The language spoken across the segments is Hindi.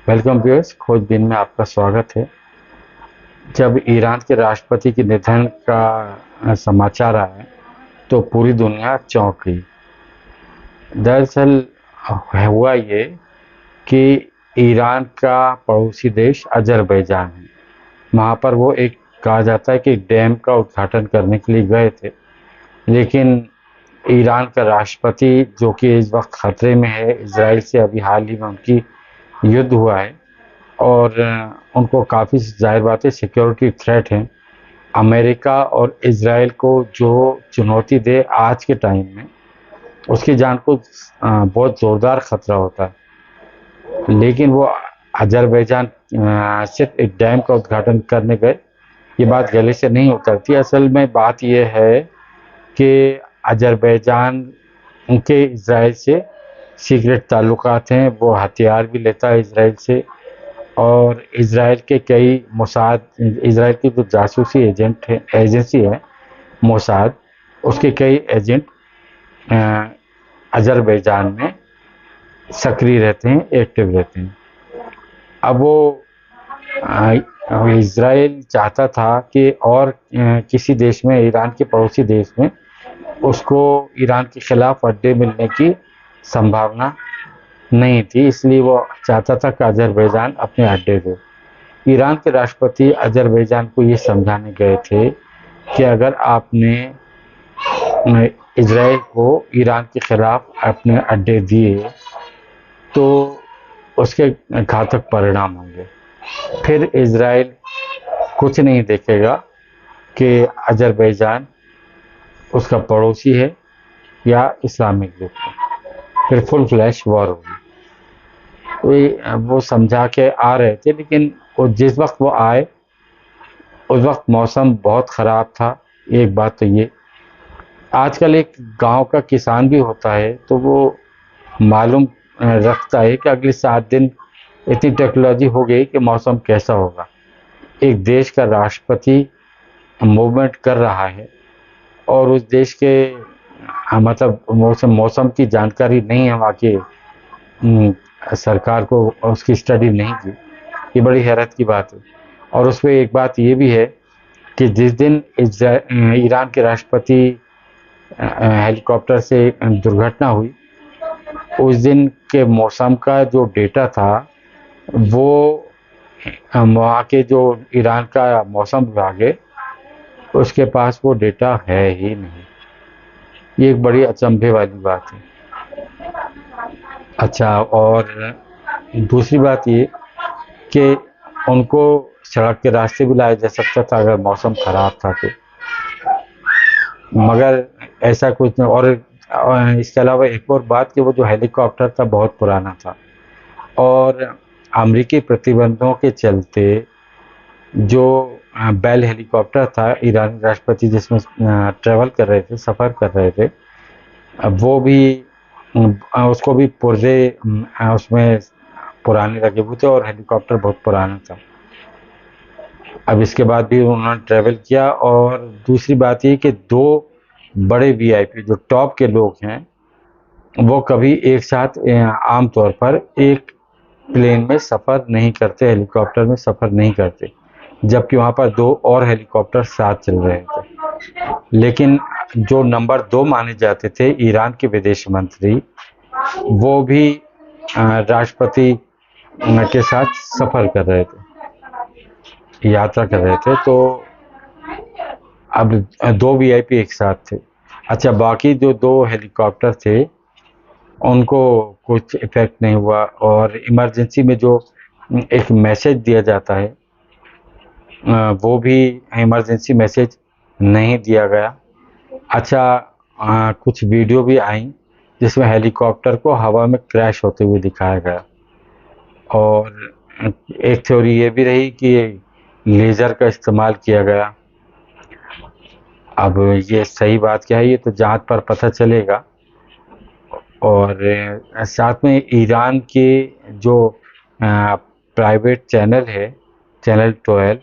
वेलकम व्यूअर्स, खोजबीन में आपका स्वागत है। जब ईरान के राष्ट्रपति के निधन का समाचार आया तो पूरी दुनिया चौंक गई। दरअसल हुआ ये कि ईरान का पड़ोसी देश अजरबैजान है। वहाँ पर वो एक कहा जाता है कि डैम का उद्घाटन करने के लिए गए थे, लेकिन ईरान का राष्ट्रपति जो कि इस वक्त खतरे में है, इजराइल से अभी हाल ही में उनकी युद्ध हुआ है और उनको काफ़ी ज़ाहिर बात है सिक्योरिटी थ्रेट है। अमेरिका और इजराइल को जो चुनौती दे आज के टाइम में, उसकी जान को बहुत ज़ोरदार ख़तरा होता है। लेकिन वो अजरबैजान सिर्फ एक डैम का उद्घाटन करने गए, ये बात गले से नहीं उतरती। असल में बात ये है कि अजरबैजान उनके इजराइल से सीक्रेट ताल्लुकात हैं, वो हथियार भी लेता है इजराइल से और इजराइल के कई मोसाद, इजराइल की जो जासूसी एजेंसी है मोसाद, उसके कई एजेंट अजरबैजान में सक्रिय रहते हैं, एक्टिव रहते हैं। अब वो इजराइल चाहता था कि और किसी देश में, ईरान के पड़ोसी देश में, उसको ईरान के खिलाफ अड्डे मिलने की संभावना नहीं थी, इसलिए वो चाहता था कि अजरबैजान अपने अड्डे दे। ईरान के राष्ट्रपति अजरबैजान को ये समझाने गए थे कि अगर आपने इजराइल को ईरान के खिलाफ अपने अड्डे दिए तो उसके घातक परिणाम होंगे। फिर इजराइल कुछ नहीं देखेगा कि अजरबैजान उसका पड़ोसी है या इस्लामिक ग्रुप है, फिर फुल फ्लैश वॉर होगी। वो समझा के आ रहे थे, लेकिन वो जिस वक्त वो आए उस वक्त मौसम बहुत ख़राब था। एक बात तो ये, आजकल एक गांव का किसान भी होता है तो वो मालूम रखता है कि अगले 7 दिन इतनी टेक्नोलॉजी हो गई कि मौसम कैसा होगा। एक देश का राष्ट्रपति मूवमेंट कर रहा है और उस देश के मतलब मौसम की जानकारी नहीं है, वहाँ की सरकार को उसकी स्टडी नहीं की, ये बड़ी हैरत की बात है। और उसमें एक बात ये भी है कि जिस दिन ईरान के राष्ट्रपति हेलीकॉप्टर से दुर्घटना हुई, उस दिन के मौसम का जो डेटा था वो वहाँ के जो ईरान का मौसम विभाग है उसके पास वो डेटा है ही नहीं। ये एक बड़ी अचंभे वाली बात है। अच्छा, और दूसरी बात ये कि उनको सड़क के रास्ते भी लाया जा सकता था अगर मौसम खराब था तो, मगर ऐसा कुछ नहीं। और इसके अलावा एक और बात कि वो जो हेलीकॉप्टर था बहुत पुराना था और अमेरिकी प्रतिबंधों के चलते जो बेल हेलीकॉप्टर था, ईरानी राष्ट्रपति जिसमें ट्रेवल कर रहे थे, सफ़र कर रहे थे, वो भी उसको भी पुर्जे उसमें पुराने लगे हुए थे और हेलीकॉप्टर बहुत पुराना था। अब इसके बाद भी उन्होंने ट्रैवल किया। और दूसरी बात ये कि 2 बड़े वीआईपी जो टॉप के लोग हैं वो कभी एक साथ आम तौर पर एक प्लेन में सफ़र नहीं करते, हेलीकॉप्टर में सफ़र नहीं करते, जबकि वहाँ पर 2 और हेलीकॉप्टर साथ चल रहे थे। लेकिन जो नंबर 2 माने जाते थे, ईरान के विदेश मंत्री, वो भी राष्ट्रपति के साथ सफ़र कर रहे थे, यात्रा कर रहे थे। तो अब 2 वीआईपी एक साथ थे। अच्छा, बाकी जो 2 हेलीकॉप्टर थे उनको कुछ इफेक्ट नहीं हुआ और इमरजेंसी में जो एक मैसेज दिया जाता है वो भी इमरजेंसी मैसेज नहीं दिया गया। अच्छा, कुछ वीडियो भी आई जिसमें हेलीकॉप्टर को हवा में क्रैश होते हुए दिखाया गया और एक थ्योरी ये भी रही कि लेज़र का इस्तेमाल किया गया। अब ये सही बात क्या है, ये तो जांच पर पता चलेगा। और साथ में ईरान के जो प्राइवेट चैनल है, चैनल 12,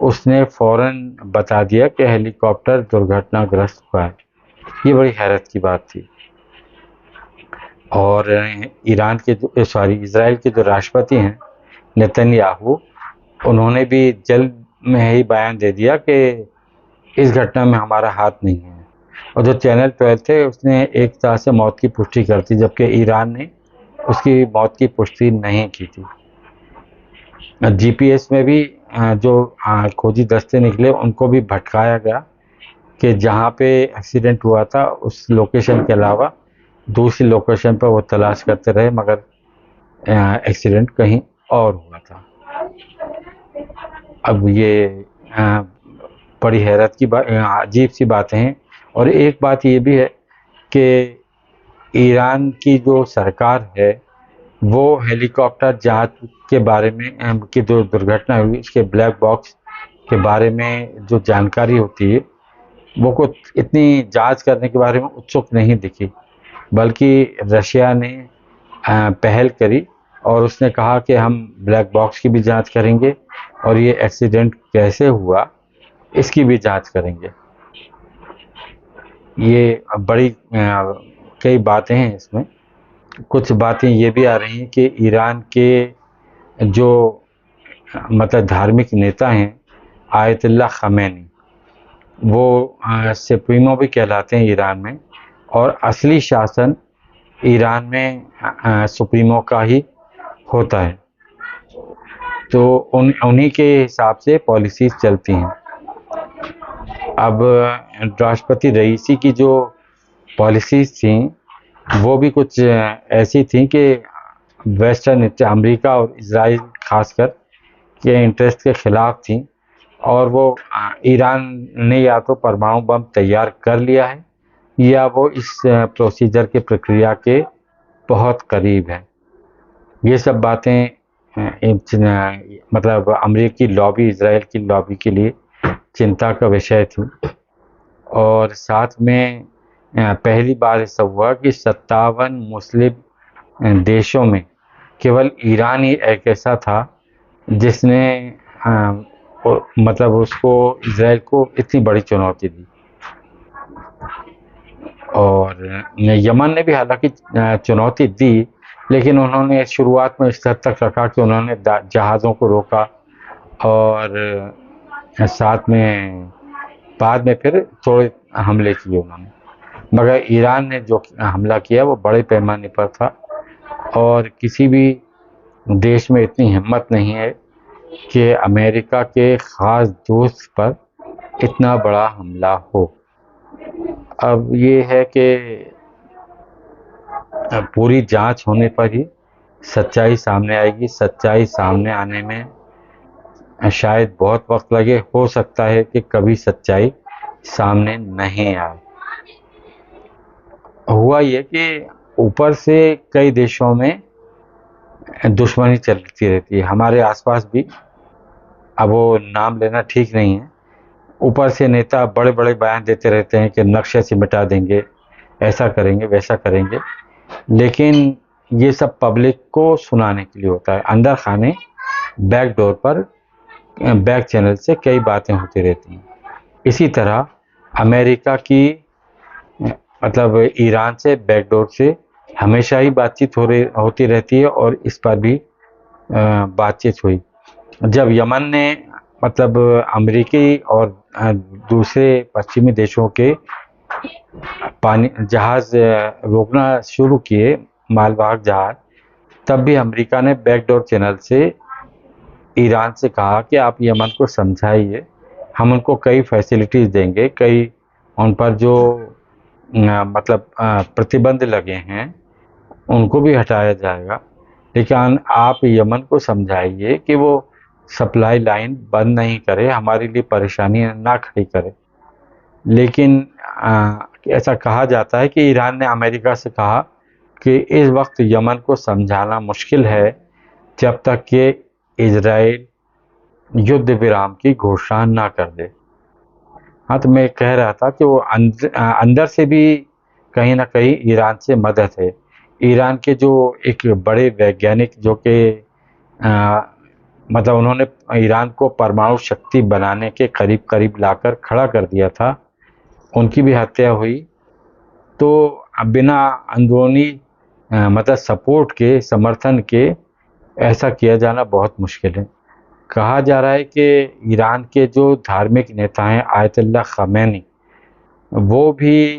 उसने फ़ौरन बता दिया कि हेलीकॉप्टर दुर्घटनाग्रस्त हुआ है। ये बड़ी हैरत की बात थी। और इजराइल के जो राष्ट्रपति हैं नेतन्याहू, उन्होंने भी जल्द में ही बयान दे दिया कि इस घटना में हमारा हाथ नहीं है। और जो चैनल 12 थे उसने एक तरह से मौत की पुष्टि कर दी, जबकि ईरान ने उसकी मौत की पुष्टि नहीं की थी। जीपीएस में भी जो खोजी दस्ते निकले उनको भी भटकाया गया कि जहाँ पे एक्सीडेंट हुआ था उस लोकेशन के अलावा दूसरी लोकेशन पर वो तलाश करते रहे, मगर एक्सीडेंट कहीं और हुआ था। अब ये बड़ी हैरत की बात, अजीब सी बातें हैं। और एक बात ये भी है कि ईरान की जो सरकार है वो हेलीकॉप्टर जांच के बारे में की जो दुर्घटना हुई उसके ब्लैक बॉक्स के बारे में जो जानकारी होती है वो कुछ इतनी जांच करने के बारे में उत्सुक नहीं दिखी, बल्कि रशिया ने पहल करी और उसने कहा कि हम ब्लैक बॉक्स की भी जांच करेंगे और ये एक्सीडेंट कैसे हुआ इसकी भी जांच करेंगे। ये बड़ी कई बातें हैं इसमें। कुछ बातें ये भी आ रही हैं कि ईरान के जो मतलब धार्मिक नेता हैं आयतुल्लाह खमेनी, वो सुप्रीमो भी कहलाते हैं ईरान में, और असली शासन ईरान में सुप्रीमो का ही होता है। तो उन्हीं के हिसाब से पॉलिसीज चलती हैं। अब राष्ट्रपति रईसी की जो पॉलिसीज थी वो भी कुछ ऐसी थी कि वेस्टर्न अमेरिका और इजराइल खासकर के इंटरेस्ट के खिलाफ थी, और वो ईरान ने या तो परमाणु बम तैयार कर लिया है या वो इस प्रोसीजर के प्रक्रिया के बहुत करीब है। ये सब बातें मतलब अमेरिकी लॉबी, इजराइल की लॉबी के लिए चिंता का विषय थी। और साथ में पहली बार ऐसा हुआ कि 57 मुस्लिम देशों में केवल ईरान ही एक ऐसा था जिसने मतलब उसको इजराइल को इतनी बड़ी चुनौती दी। और यमन ने भी हालांकि चुनौती दी, लेकिन उन्होंने शुरुआत में इस हद तक रखा कि उन्होंने जहाज़ों को रोका और साथ में बाद में फिर थोड़े हमले किए उन्होंने। मगर ईरान ने जो हमला किया वो बड़े पैमाने पर था, और किसी भी देश में इतनी हिम्मत नहीं है कि अमेरिका के ख़ास दोस्त पर इतना बड़ा हमला हो। अब ये है कि पूरी जांच होने पर ही सच्चाई सामने आएगी। सच्चाई सामने आने में शायद बहुत वक्त लगे, हो सकता है कि कभी सच्चाई सामने नहीं आए। हुआ ये कि ऊपर से कई देशों में दुश्मनी चलती रहती है, हमारे आसपास भी। अब वो नाम लेना ठीक नहीं है। ऊपर से नेता बड़े बड़े बयान देते रहते हैं कि नक्शे से मिटा देंगे, ऐसा करेंगे, वैसा करेंगे, लेकिन ये सब पब्लिक को सुनाने के लिए होता है। अंदर खाने बैक डोर पर, बैक चैनल से कई बातें होती रहती हैं। इसी तरह अमेरिका की मतलब ईरान से बैकडोर से हमेशा ही बातचीत होती रहती है, और इस पर भी बातचीत हुई। जब यमन ने मतलब अमेरिकी और दूसरे पश्चिमी देशों के पानी जहाज रोकना शुरू किए, मालवाहक जहाज, तब भी अमेरिका ने बैकडोर चैनल से ईरान से कहा कि आप यमन को समझाइए, हम उनको कई फैसिलिटीज़ देंगे, कई उन पर जो मतलब प्रतिबंध लगे हैं उनको भी हटाया जाएगा, लेकिन आप यमन को समझाइए कि वो सप्लाई लाइन बंद नहीं करे, हमारे लिए परेशानी ना खड़ी करे। लेकिन ऐसा कहा जाता है कि ईरान ने अमेरिका से कहा कि इस वक्त यमन को समझाना मुश्किल है जब तक कि इजराइल युद्ध विराम की घोषणा ना कर दे। हाँ, तो मैं कह रहा था कि वो अंदर से भी कहीं ना कहीं ईरान से मदद है। ईरान के जो एक बड़े वैज्ञानिक जो कि मतलब उन्होंने ईरान को परमाणु शक्ति बनाने के करीब करीब लाकर खड़ा कर दिया था, उनकी भी हत्या हुई। तो बिना अंदरूनी मतलब सपोर्ट के, समर्थन के ऐसा किया जाना बहुत मुश्किल है। कहा जा रहा है कि ईरान के जो धार्मिक नेता हैं आयतुल्लाह ख़ामेनी, वो भी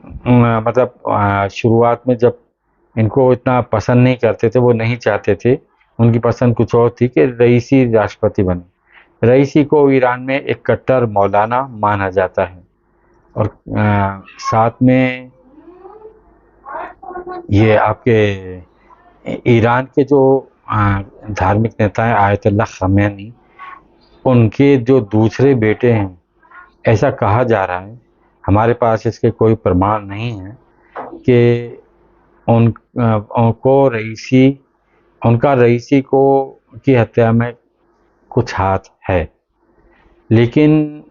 मतलब शुरुआत में जब इनको इतना पसंद नहीं करते थे, वो नहीं चाहते थे, उनकी पसंद कुछ और थी कि रईसी राष्ट्रपति बने। रईसी को ईरान में एक कट्टर मौलाना माना जाता है। और साथ में ये आपके ईरान के जो धार्मिक नेता हैं आयतुल्लाह ख़ामेनी, उनके जो दूसरे बेटे हैं, ऐसा कहा जा रहा है, हमारे पास इसके कोई प्रमाण नहीं है कि उनको उनका रईसी को की हत्या में कुछ हाथ है। लेकिन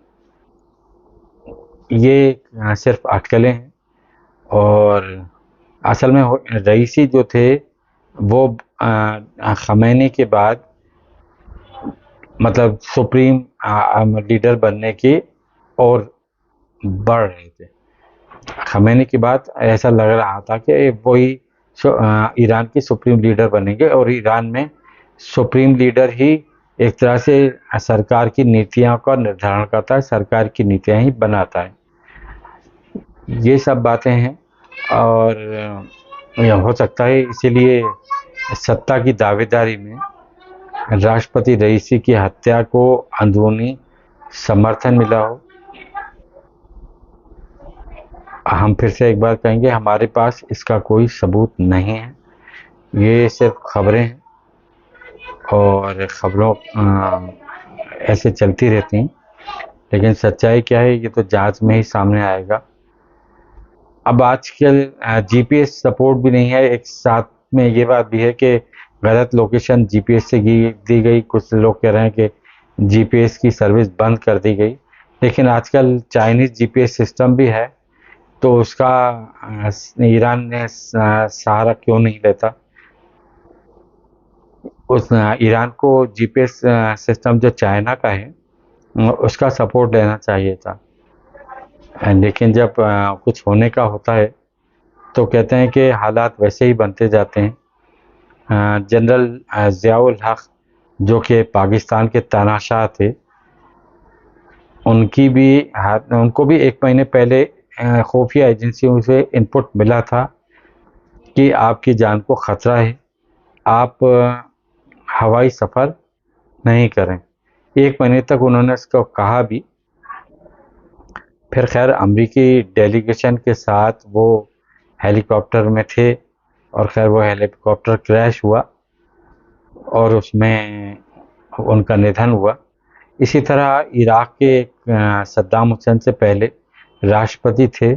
ये सिर्फ अटकलें हैं। और असल में रईसी जो थे वो ख़ामेनी के बाद मतलब सुप्रीम लीडर बनने की और बढ़ रहे थे। ख़ामेनी के बाद ऐसा लग रहा था कि वही ईरान की सुप्रीम लीडर बनेंगे और ईरान में सुप्रीम लीडर ही एक तरह से सरकार की नीतियों का निर्धारण करता है, सरकार की नीतियां ही बनाता है। ये सब बातें हैं और यह हो सकता है इसीलिए सत्ता की दावेदारी में राष्ट्रपति रईसी की हत्या को अंदरूनी समर्थन मिला हो। हम फिर से एक बार कहेंगे, हमारे पास इसका कोई सबूत नहीं है, ये सिर्फ खबरें हैं और खबरों ऐसे चलती रहती हैं, लेकिन सच्चाई क्या है ये तो जांच में ही सामने आएगा। अब आजकल जीपीएस सपोर्ट भी नहीं है, एक साथ में ये बात भी है कि गलत लोकेशन जीपीएस से दी गई। कुछ लोग कह रहे हैं कि जीपीएस की सर्विस बंद कर दी गई, लेकिन आजकल चाइनीज़ जीपीएस सिस्टम भी है, तो उसका ईरान ने सहारा क्यों नहीं लेता। उस ईरान को जीपीएस सिस्टम जो चाइना का है उसका सपोर्ट लेना चाहिए था। लेकिन जब कुछ होने का होता है तो कहते हैं कि हालात वैसे ही बनते जाते हैं। जनरल ज़ियाउल हक जो कि पाकिस्तान के तानाशाह थे, उनको भी एक महीने पहले खुफिया एजेंसियों से इनपुट मिला था कि आपकी जान को ख़तरा है, आप हवाई सफ़र नहीं करें। एक महीने तक उन्होंने इसको कहा भी। फिर खैर अमेरिकी डेलीगेशन के साथ वो हेलीकॉप्टर में थे और खैर वो हेलीकॉप्टर क्रैश हुआ और उसमें उनका निधन हुआ। इसी तरह इराक के सद्दाम हुसैन से पहले राष्ट्रपति थे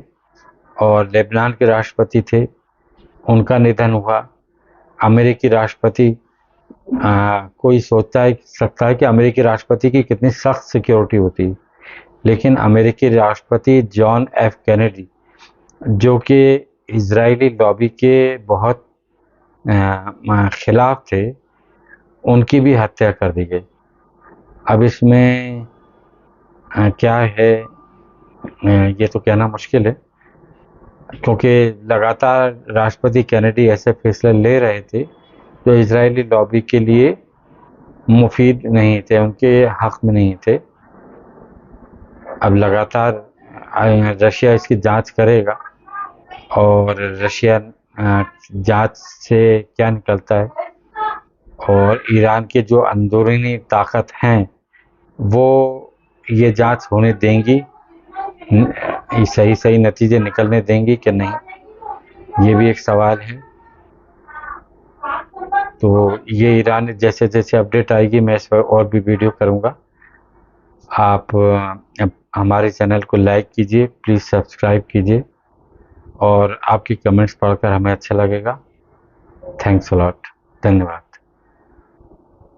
और लेबनान के राष्ट्रपति थे, उनका निधन हुआ। अमेरिकी राष्ट्रपति कोई सकता है कि अमेरिकी राष्ट्रपति की कितनी सख्त सिक्योरिटी होती, लेकिन अमेरिकी राष्ट्रपति जॉन एफ कैनेडी जो कि इजरायली लॉबी के बहुत खिलाफ थे, उनकी भी हत्या कर दी गई। अब इसमें क्या है ये तो कहना मुश्किल है, क्योंकि लगातार राष्ट्रपति कैनेडी ऐसे फैसले ले रहे थे जो इजरायली लॉबी के लिए मुफीद नहीं थे, उनके हक में नहीं थे। अब लगातार रशिया इसकी जांच करेगा और रशिया जांच से क्या निकलता है और ईरान के जो अंदरूनी ताकत हैं वो ये जांच होने देंगी, सही नतीजे निकलने देंगी कि नहीं, ये भी एक सवाल है। तो ये ईरान जैसे जैसे अपडेट आएगी मैं इस पर और भी वीडियो करूँगा। आप हमारे चैनल को लाइक कीजिए, प्लीज़ सब्सक्राइब कीजिए और आपकी कमेंट्स पढ़कर हमें अच्छा लगेगा। थैंक्स अ लॉट, धन्यवाद।